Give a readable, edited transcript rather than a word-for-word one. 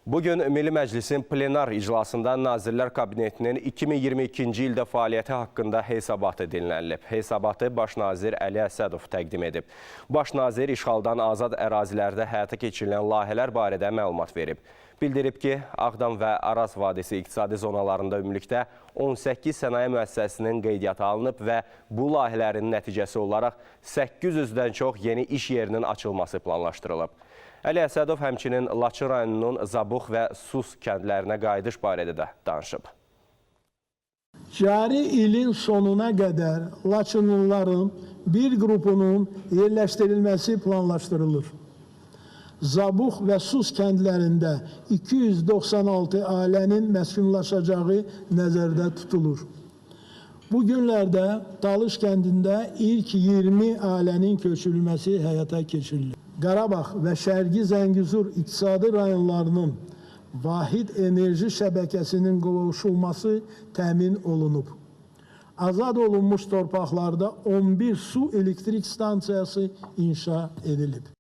Bugün Milli Məclisin plenar iclasında Nazirlər Kabinetinin 2022-ci ildə fəaliyyəti haqqında hesabatı dinlənilib. Hesabatı Baş nazir Əli Əsədov təqdim edib. Baş nazir işğaldan azad ərazilərdə həyata keçirilən layihələr barədə məlumat verib. Bildirib ki, Ağdam və Araz vadisi iqtisadi zonalarında ümumilikdə 18 sənaye müəssisəsinin qeydiyyata alınıb və bu layihələrin nəticəsi olaraq 800-dən çox yeni iş yerinin açılması planlaşdırılıb. Əli Əsədov həmçinin Laçın rayonunun Zabux və Sus kəndlərinə qayıdış barədə də danışıb. Cari ilin sonuna qədər Laçınlıların bir qrupunun yerləşdirilməsi planlaşdırılır. Zabux və Sus kəndlərində 296 ailənin məskunlaşacağı nəzərdə tutulur. Bu günlərdə Talış kəndində ilk 20 ailənin köçürülməsi həyata keçirilir. Qarabağ və Şərqi Zəngəzur iqtisadi rayonlarının vahid enerji şəbəkəsinin qovuşulması təmin olunub. Azad olunmuş torpaqlarda 11 su elektrik stansiyası inşa edilib.